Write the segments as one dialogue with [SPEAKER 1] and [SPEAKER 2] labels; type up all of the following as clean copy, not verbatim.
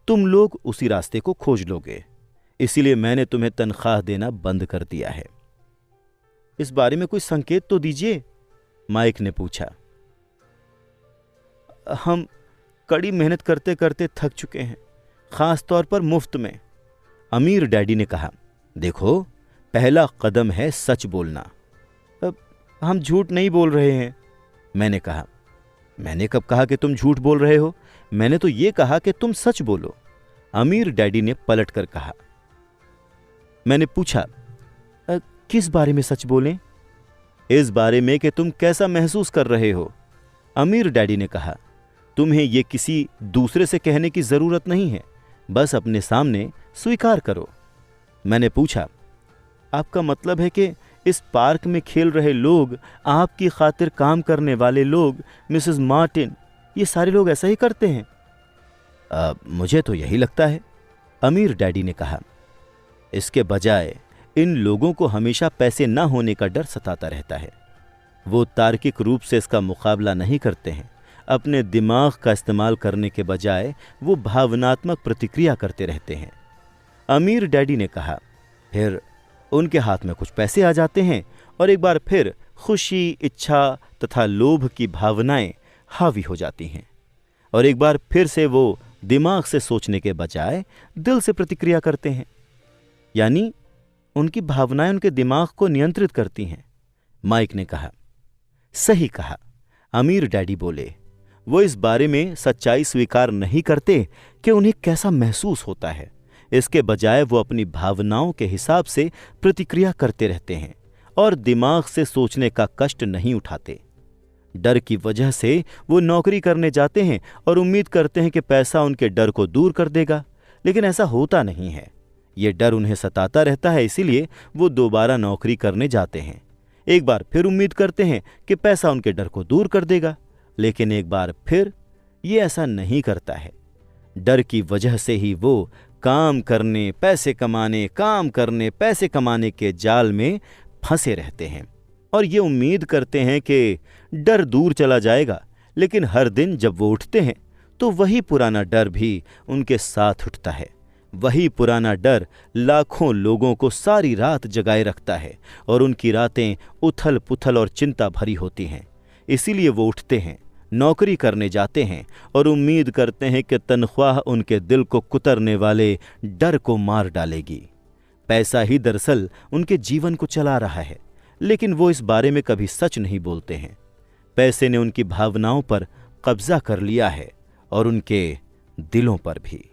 [SPEAKER 1] तुम लोग उसी रास्ते को खोज लोगे, इसीलिए मैंने तुम्हें तनख्वाह देना बंद कर दिया है। इस बारे में कोई संकेत तो दीजिए, माइक ने पूछा। हम कड़ी मेहनत करते करते थक चुके हैं, खास तौर पर मुफ्त में, अमीर डैडी ने कहा। देखो, पहला कदम है सच बोलना। अब हम झूठ नहीं बोल रहे हैं, मैंने कहा। मैंने कब कहा कि तुम झूठ बोल रहे हो? मैंने तो ये कहा कि तुम सच बोलो, अमीर डैडी ने पलट कर कहा। मैंने पूछा, किस बारे में सच बोलें? इस बारे में कि तुम कैसा महसूस कर रहे हो, अमीर डैडी ने कहा। तुम्हें यह किसी दूसरे से कहने की जरूरत नहीं है, बस अपने सामने स्वीकार करो। मैंने पूछा, आपका मतलब है कि इस पार्क में खेल रहे लोग, आपकी खातिर काम करने वाले लोग, मिसेस मार्टिन, ये सारे लोग ऐसा ही करते हैं? मुझे तो यही लगता है, अमीर डैडी ने कहा। इसके बजाय इन लोगों को हमेशा पैसे न होने का डर सताता रहता है। वो तार्किक रूप से इसका मुकाबला नहीं करते हैं। अपने दिमाग का इस्तेमाल करने के बजाय वो भावनात्मक प्रतिक्रिया करते रहते हैं, अमीर डैडी ने कहा। फिर उनके हाथ में कुछ पैसे आ जाते हैं और एक बार फिर खुशी, इच्छा तथा लोभ की भावनाएं हावी हो जाती हैं, और एक बार फिर से वो दिमाग से सोचने के बजाय दिल से प्रतिक्रिया करते हैं। यानी उनकी भावनाएं उनके दिमाग को नियंत्रित करती हैं, माइक ने कहा। सही कहा, अमीर डैडी बोले। वो इस बारे में सच्चाई स्वीकार नहीं करते कि उन्हें कैसा महसूस होता है। इसके बजाय वो अपनी भावनाओं के हिसाब से प्रतिक्रिया करते रहते हैं और दिमाग से सोचने का कष्ट नहीं उठाते। डर की वजह से वो नौकरी करने जाते हैं और उम्मीद करते हैं कि पैसा उनके डर को दूर कर देगा, लेकिन ऐसा होता नहीं है। ये डर उन्हें सताता रहता है, इसीलिए वो दोबारा नौकरी करने जाते हैं। एक बार फिर उम्मीद करते हैं कि पैसा उनके डर को दूर कर देगा, लेकिन एक बार फिर ये ऐसा नहीं करता है। डर की वजह से ही वो काम करने, पैसे कमाने, काम करने, पैसे कमाने के जाल में फंसे रहते हैं और ये उम्मीद करते हैं कि डर दूर चला जाएगा, लेकिन हर दिन जब वो उठते हैं तो वही पुराना डर भी उनके साथ उठता है। वही पुराना डर लाखों लोगों को सारी रात जगाए रखता है और उनकी रातें उथल पुथल और चिंता भरी होती हैं। इसीलिए वो उठते हैं, नौकरी करने जाते हैं और उम्मीद करते हैं कि तनख्वाह उनके दिल को कुतरने वाले डर को मार डालेगी। पैसा ही दरअसल उनके जीवन को चला रहा है, लेकिन वो इस बारे में कभी सच नहीं बोलते हैं। पैसे ने उनकी भावनाओं पर कब्जा कर लिया है और उनके दिलों पर भी।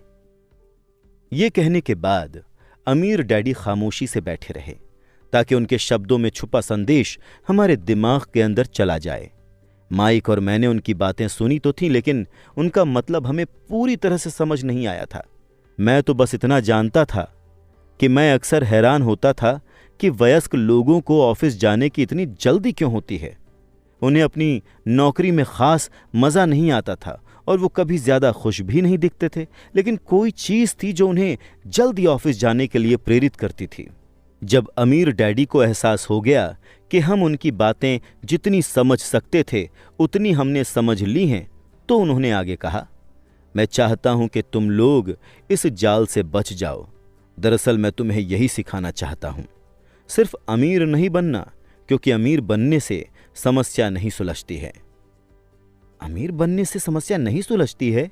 [SPEAKER 1] ये कहने के बाद अमीर डैडी खामोशी से बैठे रहे ताकि उनके शब्दों में छुपा संदेश हमारे दिमाग के अंदर चला जाए। माइक और मैंने उनकी बातें सुनी तो थीं, लेकिन उनका मतलब हमें पूरी तरह से समझ नहीं आया था। मैं तो बस इतना जानता था कि मैं अक्सर हैरान होता था कि वयस्क लोगों को ऑफिस जाने की इतनी जल्दी क्यों होती है। उन्हें अपनी नौकरी में खास मज़ा नहीं आता था और वो कभी ज़्यादा खुश भी नहीं दिखते थे, लेकिन कोई चीज़ थी जो उन्हें जल्दी ऑफिस जाने के लिए प्रेरित करती थी। जब अमीर डैडी को एहसास हो गया कि हम उनकी बातें जितनी समझ सकते थे उतनी हमने समझ ली हैं, तो उन्होंने आगे कहा, मैं चाहता हूं कि तुम लोग इस जाल से बच जाओ। दरअसल मैं तुम्हें यही सिखाना चाहता हूं। सिर्फ अमीर नहीं बनना, क्योंकि अमीर बनने से समस्या नहीं सुलझती है। अमीर बनने से समस्या नहीं सुलझती है?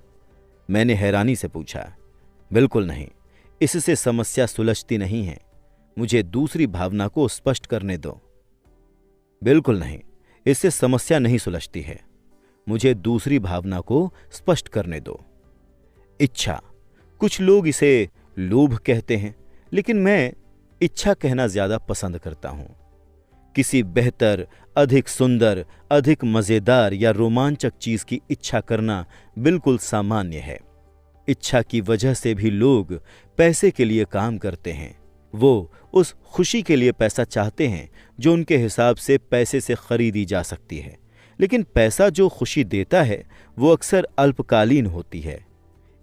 [SPEAKER 1] मैंने हैरानी से पूछा। बिल्कुल नहीं, इससे समस्या सुलझती नहीं है। मुझे दूसरी भावना को स्पष्ट करने दो। बिल्कुल नहीं, इससे समस्या नहीं सुलझती है। मुझे दूसरी भावना को स्पष्ट करने दो। इच्छा। कुछ लोग इसे लोभ कहते हैं, लेकिन मैं इच्छा कहना ज्यादा पसंद करता हूं। किसी बेहतर, अधिक सुंदर, अधिक मजेदार या रोमांचक चीज की इच्छा करना बिल्कुल सामान्य है। इच्छा की वजह से भी लोग पैसे के लिए काम करते हैं। वो उस खुशी के लिए पैसा चाहते हैं जो उनके हिसाब से पैसे से खरीदी जा सकती है, लेकिन पैसा जो खुशी देता है वो अक्सर अल्पकालीन होती है।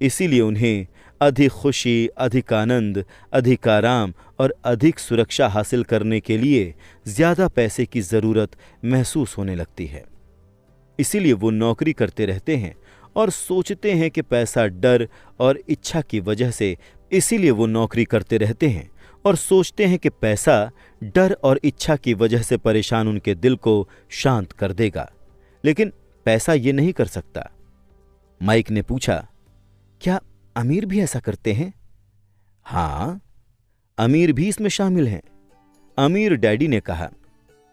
[SPEAKER 1] इसीलिए उन्हें अधिक खुशी, अधिक आनंद, अधिक आराम और अधिक सुरक्षा हासिल करने के लिए ज्यादा पैसे की जरूरत महसूस होने लगती है। इसीलिए वो नौकरी करते रहते हैं और सोचते हैं कि पैसा डर और इच्छा की वजह से, इसीलिए वो नौकरी करते रहते हैं और सोचते हैं कि पैसा डर और इच्छा की वजह से परेशान उनके दिल को शांत कर देगा। लेकिन पैसा ये नहीं कर सकता। माइक ने पूछा, क्या अमीर भी ऐसा करते हैं? हाँ, अमीर भी इसमें शामिल हैं। अमीर डैडी ने कहा,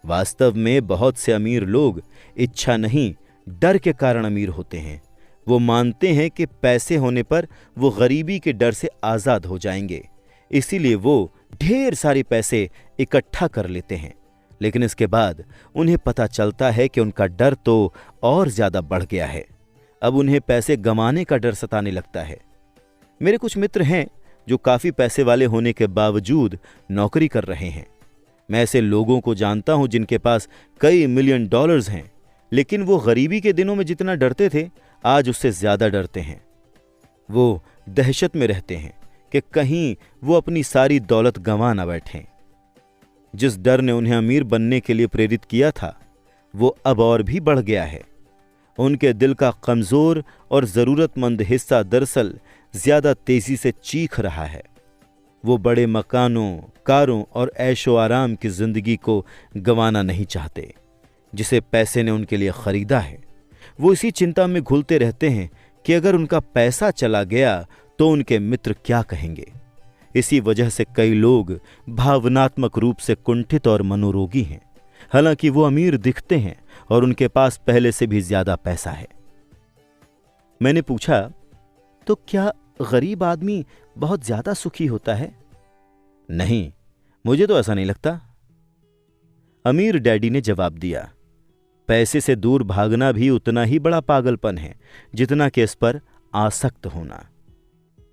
[SPEAKER 1] वास्तव में बहुत से अमीर लोग इच्छा नहीं, डर के कारण अमीर होते हैं। वो मानते हैं कि पैसे होने पर वो गरीबी के डर से आजाद हो जाएंगे, इसीलिए वो ढेर सारे पैसे इकट्ठा कर लेते हैं। लेकिन इसके बाद उन्हें पता चलता है कि उनका डर तो और ज्यादा बढ़ गया है। अब उन्हें पैसे गंवाने का डर सताने लगता है। मेरे कुछ मित्र हैं जो काफी पैसे वाले होने के बावजूद नौकरी कर रहे हैं। मैं ऐसे लोगों को जानता हूं जिनके पास कई मिलियन डॉलर्स हैं, लेकिन वो गरीबी के दिनों में जितना डरते थे, आज उससे ज्यादा डरते हैं। वो दहशत में रहते हैं कि कहीं वो अपनी सारी दौलत गंवा ना बैठें। जिस डर ने उन्हें अमीर बनने के लिए प्रेरित किया था, वो अब और भी बढ़ गया है। उनके दिल का कमजोर और जरूरतमंद हिस्सा दरअसल ज्यादा तेजी से चीख रहा है। वो बड़े मकानों, कारों और ऐशो आराम की जिंदगी को गंवाना नहीं चाहते, जिसे पैसे ने उनके लिए खरीदा है। वो इसी चिंता में घुलते रहते हैं कि अगर उनका पैसा चला गया तो उनके मित्र क्या कहेंगे। इसी वजह से कई लोग भावनात्मक रूप से कुंठित और मनोरोगी हैं, हालांकि वो अमीर दिखते हैं और उनके पास पहले से भी ज्यादा पैसा है। मैंने पूछा, तो क्या गरीब आदमी बहुत ज्यादा सुखी होता है? नहीं, मुझे तो ऐसा नहीं लगता। अमीर डैडी ने जवाब दिया, पैसे से दूर भागना भी उतना ही बड़ा पागलपन है जितना कि इस पर आसक्त होना।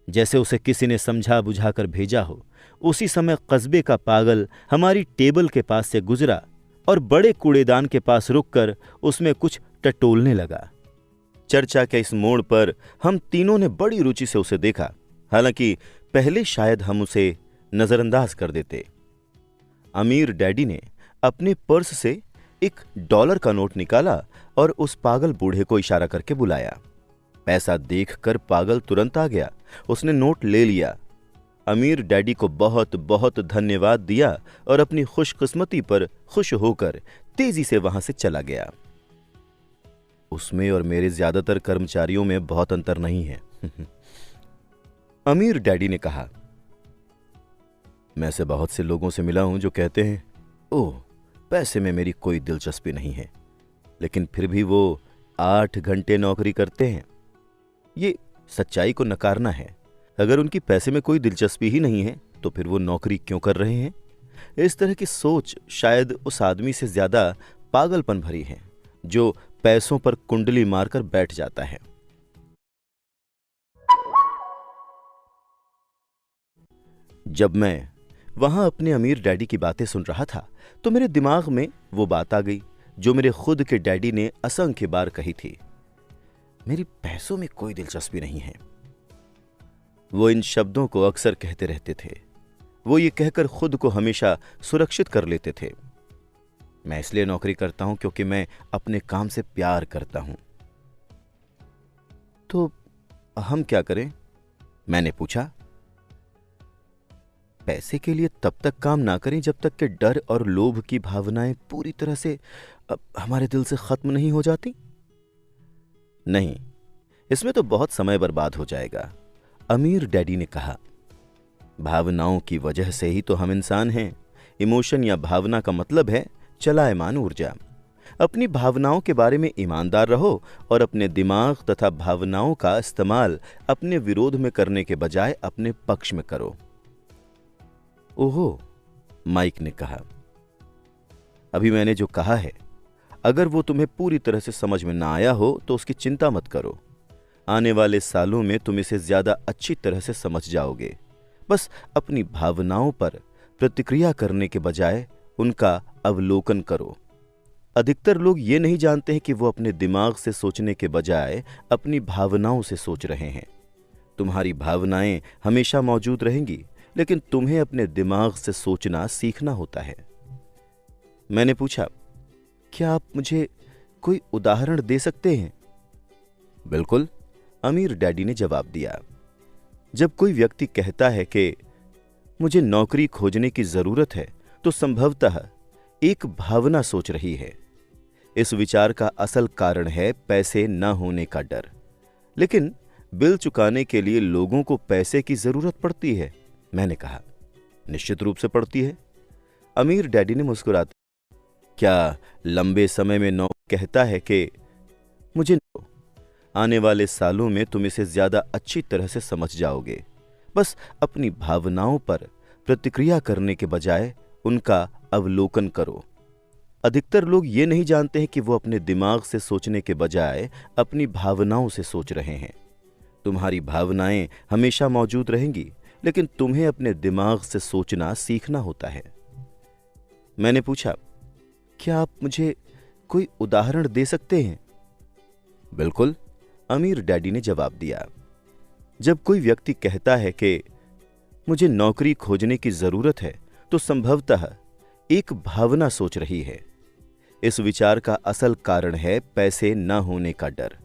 [SPEAKER 1] जैसे उसे किसी ने समझा बुझाकर भेजा हो। उसी समय कस्बे का पागल हमारी टेबल के पास से गुजरा और बड़े कूड़ेदान के पास रुककर उसमें कुछ टटोलने लगा। चर्चा के इस मोड़ पर हम तीनों ने बड़ी रुचि से उसे देखा, हालांकि पहले शायद हम उसे नजरअंदाज कर देते। अमीर डैडी ने अपने पर्स से $1 का नोट निकाला और उस पागल बूढ़े को इशारा करके बुलाया। पैसा देखकर पागल तुरंत आ गया। उसने नोट ले लिया। अमीर डैडी को बहुत बहुत धन्यवाद दिया और अपनी खुशकिस्मती पर खुश होकर तेजी से वहां से चला गया। उसमें और मेरे ज्यादातर कर्मचारियों में बहुत अंतर नहीं है। अमीर डैडी ने कहा, मैं से बहुत से लोगों से मिला हूं जो कहते हैं, ओह, पैसे में मेरी कोई दिलचस्पी नहीं है, लेकिन फिर भी वो 8 घंटे नौकरी करते हैं। ये सच्चाई को नकारना है। अगर उनकी पैसे में कोई दिलचस्पी ही नहीं है तो फिर वो नौकरी क्यों कर रहे हैं? इस तरह की सोच शायद उस आदमी से ज्यादा पागलपन भरी है जो पैसों पर कुंडली मारकर बैठ जाता है। जब मैं वहां अपने अमीर डैडी की बातें सुन रहा था तो मेरे दिमाग में वो बात आ गई जो मेरे खुद के डैडी ने असंख्य बार कही थी, मेरी पैसों में कोई दिलचस्पी नहीं है। वो इन शब्दों को अक्सर कहते रहते थे। वो ये कहकर खुद को हमेशा सुरक्षित कर लेते थे। मैं इसलिए नौकरी करता हूं क्योंकि मैं अपने काम से प्यार करता हूं। तो हम क्या करें? मैंने पूछा। पैसे के लिए तब तक काम ना करें जब तक कि डर और लोभ की भावनाएं पूरी तरह से हमारे दिल से खत्म नहीं हो जाती। नहीं, इसमें तो बहुत समय बर्बाद हो जाएगा, अमीर डैडी ने कहा। भावनाओं की वजह से ही तो हम इंसान हैं। इमोशन या भावना का मतलब है चलायमान ऊर्जा। अपनी भावनाओं के बारे में ईमानदार रहो और अपने दिमाग तथा भावनाओं का इस्तेमाल अपने विरोध में करने के बजाय अपने पक्ष में करो। ओहो, माइक ने कहा, अभी मैंने जो कहा है, अगर वो तुम्हें पूरी तरह से समझ में ना आया हो तो उसकी चिंता मत करो। आने वाले सालों में तुम इसे ज्यादा अच्छी तरह से समझ जाओगे। बस अपनी भावनाओं पर प्रतिक्रिया करने के बजाय उनका अवलोकन करो। अधिकतर लोग ये नहीं जानते हैं कि वो अपने दिमाग से सोचने के बजाय अपनी भावनाओं से सोच रहे हैं। तुम्हारी भावनाएं हमेशा मौजूद रहेंगी, लेकिन तुम्हें अपने दिमाग से सोचना सीखना होता है। मैंने पूछा, क्या आप मुझे कोई उदाहरण दे सकते हैं? बिल्कुल, अमीर डैडी ने जवाब दिया, जब कोई व्यक्ति कहता है कि मुझे नौकरी खोजने की जरूरत है तो संभवतः एक भावना सोच रही है। इस विचार का असल कारण है पैसे न होने का डर। लेकिन बिल चुकाने के लिए लोगों को पैसे की जरूरत पड़ती है। मैंने कहा, निश्चित रूप से पड़ती है। अमीर डैडी ने मुस्कुराते, क्या लंबे समय में कहता है कि मुझे आने वाले सालों में तुम इसे ज्यादा अच्छी तरह से समझ जाओगे। बस अपनी भावनाओं पर प्रतिक्रिया करने के बजाय उनका अवलोकन करो। अधिकतर लोग ये नहीं जानते हैं कि वो अपने दिमाग से सोचने के बजाय अपनी भावनाओं से सोच रहे हैं। तुम्हारी भावनाएं हमेशा मौजूद रहेंगी, लेकिन तुम्हें अपने दिमाग से सोचना सीखना होता है। मैंने पूछा, क्या आप मुझे कोई उदाहरण दे सकते हैं? बिल्कुल, अमीर डैडी ने जवाब दिया। जब कोई व्यक्ति कहता है कि मुझे नौकरी खोजने की जरूरत है तो संभवतः एक भावना सोच रही है। इस विचार का असल कारण है पैसे न होने का डर।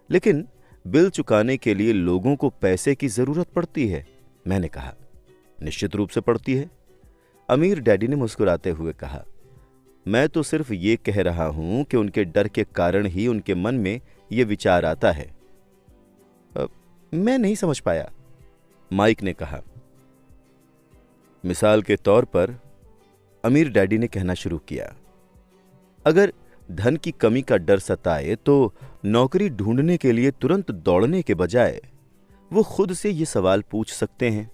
[SPEAKER 1] लेकिन बिल चुकाने के लिए लोगों को पैसे की जरूरत पड़ती है। मैंने कहा, निश्चित रूप से पड़ती है। अमीर डैडी ने मुस्कुराते हुए कहा, मैं तो सिर्फ ये कह रहा हूं कि उनके डर के कारण ही उनके मन में यह विचार आता है। मैं नहीं समझ पाया, माइक ने कहा। मिसाल के तौर पर, अमीर डैडी ने कहना शुरू किया, अगर धन की कमी का डर सताए तो नौकरी ढूंढने के लिए तुरंत दौड़ने के बजाय वो खुद से ये सवाल पूछ सकते हैं,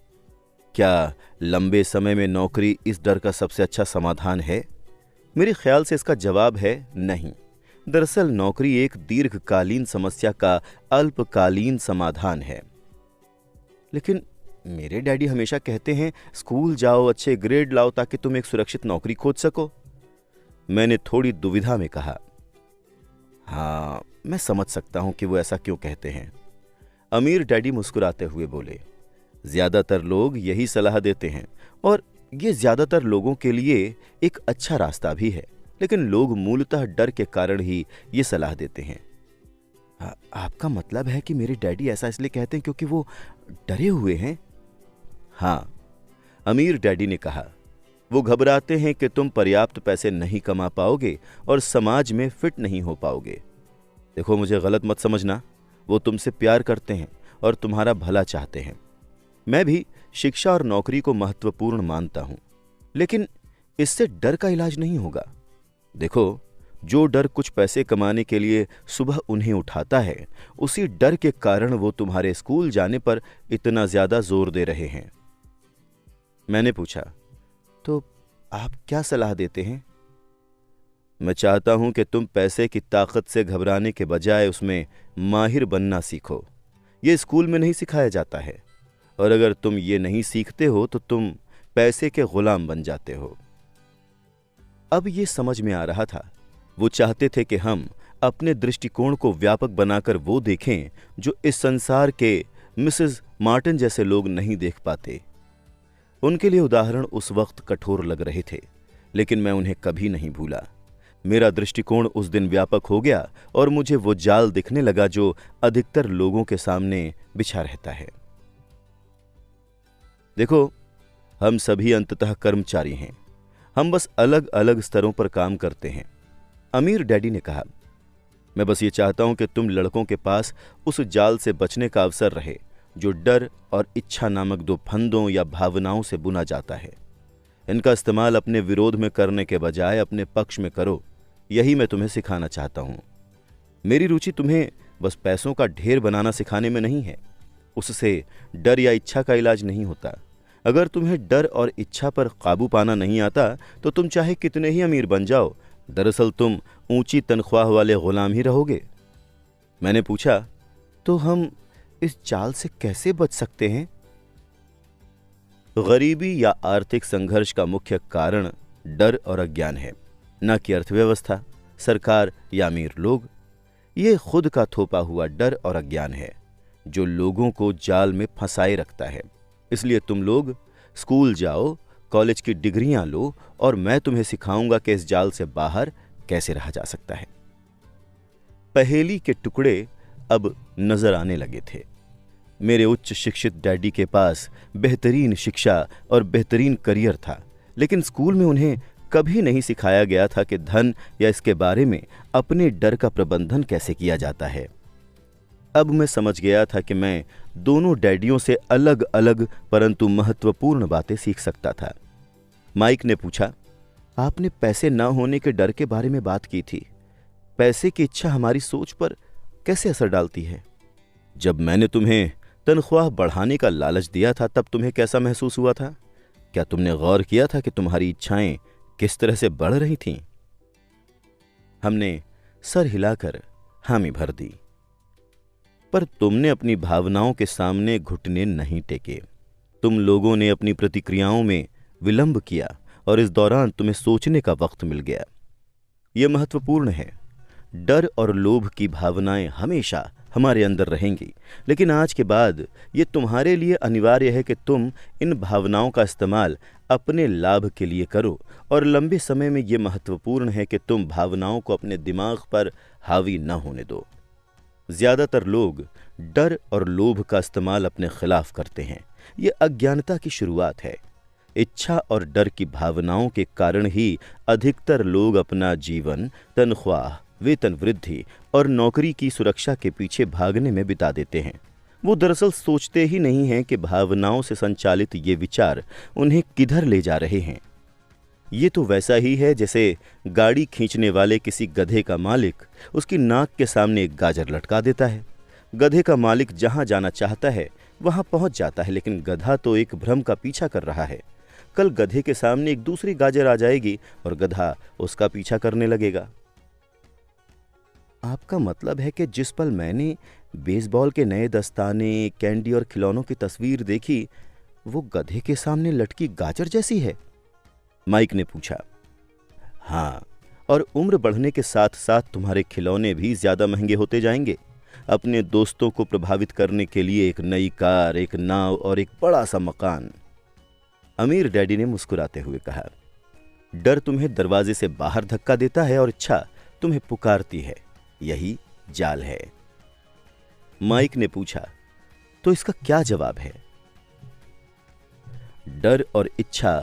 [SPEAKER 1] क्या लंबे समय में नौकरी इस डर का सबसे अच्छा समाधान है? मेरे ख्याल से इसका जवाब है नहीं। दरअसल नौकरी एक दीर्घकालीन समस्या का अल्पकालीन समाधान है। लेकिन मेरे डैडी हमेशा कहते हैं स्कूल जाओ, अच्छे ग्रेड लाओ ताकि तुम एक सुरक्षित नौकरी खोज सको। मैंने थोड़ी दुविधा में कहा, हाँ, मैं समझ सकता हूं कि वो ऐसा क्यों कहते हैं। अमीर डैडी मुस्कुराते हुए बोले, ज्यादातर लोग यही सलाह देते हैं और ये ज्यादातर लोगों के लिए एक अच्छा रास्ता भी है। लेकिन लोग मूलतः डर के कारण ही ये सलाह देते हैं। आपका मतलब है कि मेरे डैडी ऐसा इसलिए कहते हैं क्योंकि वो डरे हुए हैं? हाँ, अमीर डैडी ने कहा, वो घबराते हैं कि तुम पर्याप्त पैसे नहीं कमा पाओगे और समाज में फिट नहीं हो पाओगे। देखो, मुझे गलत मत समझना, वो तुमसे प्यार करते हैं और तुम्हारा भला चाहते हैं। मैं भी शिक्षा और नौकरी को महत्वपूर्ण मानता हूं, लेकिन इससे डर का इलाज नहीं होगा। देखो, जो डर कुछ पैसे कमाने के लिए सुबह उन्हें उठाता है, उसी डर के कारण वो तुम्हारे स्कूल जाने पर इतना ज्यादा जोर दे रहे हैं। मैंने पूछा, तो आप क्या सलाह देते हैं? मैं चाहता हूं कि तुम पैसे की ताकत से घबराने के बजाय उसमें माहिर बनना सीखो। यह स्कूल में नहीं सिखाया जाता है, और अगर तुम ये नहीं सीखते हो तो तुम पैसे के गुलाम बन जाते हो। अब ये समझ में आ रहा था, वो चाहते थे कि हम अपने दृष्टिकोण को व्यापक बनाकर वो देखें जो इस संसार के मिसेस मार्टिन जैसे लोग नहीं देख पाते। उनके लिए उदाहरण उस वक्त कठोर लग रहे थे, लेकिन मैं उन्हें कभी नहीं भूला। मेरा दृष्टिकोण उस दिन व्यापक हो गया और मुझे वो जाल दिखने लगा जो अधिकतर लोगों के सामने बिछा रहता है। देखो, हम सभी अंततः कर्मचारी हैं, हम बस अलग अलग स्तरों पर काम करते हैं। अमीर डैडी ने कहा, मैं बस ये चाहता हूं कि तुम लड़कों के पास उस जाल से बचने का अवसर रहे जो डर और इच्छा नामक दो फंदों या भावनाओं से बुना जाता है। इनका इस्तेमाल अपने विरोध में करने के बजाय अपने पक्ष में करो, यही मैं तुम्हें सिखाना चाहता हूं। मेरी रुचि तुम्हें बस पैसों का ढेर बनाना सिखाने में नहीं है। उससे डर या इच्छा का इलाज नहीं होता। अगर तुम्हें डर और इच्छा पर काबू पाना नहीं आता तो तुम चाहे कितने ही अमीर बन जाओ, दरअसल तुम ऊंची तनख्वाह वाले गुलाम ही रहोगे। मैंने पूछा, तो हम इस चाल से कैसे बच सकते हैं? गरीबी या आर्थिक संघर्ष का मुख्य कारण डर और अज्ञान है, न कि अर्थव्यवस्था, सरकार या अमीर लोग। ये खुद का थोपा हुआ डर और अज्ञान है जो लोगों को जाल में फंसाए रखता है। इसलिए तुम लोग स्कूल जाओ, कॉलेज की डिग्रियां लो और मैं तुम्हें सिखाऊंगा कि इस जाल से बाहर कैसे रहा जा सकता है। पहेली के टुकड़े अब नजर आने लगे थे। मेरे उच्च शिक्षित डैडी के पास बेहतरीन शिक्षा और बेहतरीन करियर था, लेकिन स्कूल में उन्हें कभी नहीं सिखाया गया था कि धन या इसके बारे में अपने डर का प्रबंधन कैसे किया जाता है। अब मैं समझ गया था कि मैं दोनों डैडियों से अलग अलग परंतु महत्वपूर्ण बातें सीख सकता था। माइक ने पूछा, आपने पैसे न होने के डर के बारे में बात की थी। पैसे की इच्छा हमारी सोच पर कैसे असर डालती है? जब मैंने तुम्हें तनख्वाह बढ़ाने का लालच दिया था तब तुम्हें कैसा महसूस हुआ था? क्या तुमने गौर किया था कि तुम्हारी इच्छाएं किस तरह से बढ़ रही थीं? हमने सर हिलाकर हामी भर दी। पर तुमने अपनी भावनाओं के सामने घुटने नहीं टेके। तुम लोगों ने अपनी प्रतिक्रियाओं में विलंब किया और इस दौरान तुम्हें सोचने का वक्त मिल गया। यह महत्वपूर्ण है। डर और लोभ की भावनाएं हमेशा हमारे अंदर रहेंगी, लेकिन आज के बाद ये तुम्हारे लिए अनिवार्य है कि तुम इन भावनाओं का इस्तेमाल अपने लाभ के लिए करो, और लंबे समय में ये महत्वपूर्ण है कि तुम भावनाओं को अपने दिमाग पर हावी न होने दो। ज्यादातर लोग डर और लोभ का इस्तेमाल अपने खिलाफ करते हैं। ये अज्ञानता की शुरुआत है। इच्छा और डर की भावनाओं के कारण ही अधिकतर लोग अपना जीवन तनख्वाह, वेतन वृद्धि और नौकरी की सुरक्षा के पीछे भागने में बिता देते हैं। वो दरअसल सोचते ही नहीं हैं कि भावनाओं से संचालित ये विचार उन्हें किधर ले जा रहे हैं। ये तो वैसा ही है जैसे गाड़ी खींचने वाले किसी गधे का मालिक उसकी नाक के सामने एक गाजर लटका देता है। गधे का मालिक जहां जाना चाहता है वहां पहुंच जाता है, लेकिन गधा तो एक भ्रम का पीछा कर रहा है। कल गधे के सामने एक दूसरी गाजर आ जाएगी और गधा उसका पीछा करने लगेगा। आपका मतलब है कि जिस पल मैंने बेसबॉल के नए दस्ताने, कैंडी और खिलौनों की तस्वीर देखी, वो गधे के सामने लटकी गाजर जैसी है? माइक ने पूछा। हाँ, और उम्र बढ़ने के साथ साथ तुम्हारे खिलौने भी ज्यादा महंगे होते जाएंगे। अपने दोस्तों को प्रभावित करने के लिए एक नई कार, एक नाव और एक बड़ा सा मकान। अमीर डैडी ने मुस्कुराते हुए कहा, डर तुम्हें दरवाजे से बाहर धक्का देता है और इच्छा तुम्हें पुकारती है। यही जाल है। माइक ने पूछा, तो इसका क्या जवाब है? डर और इच्छा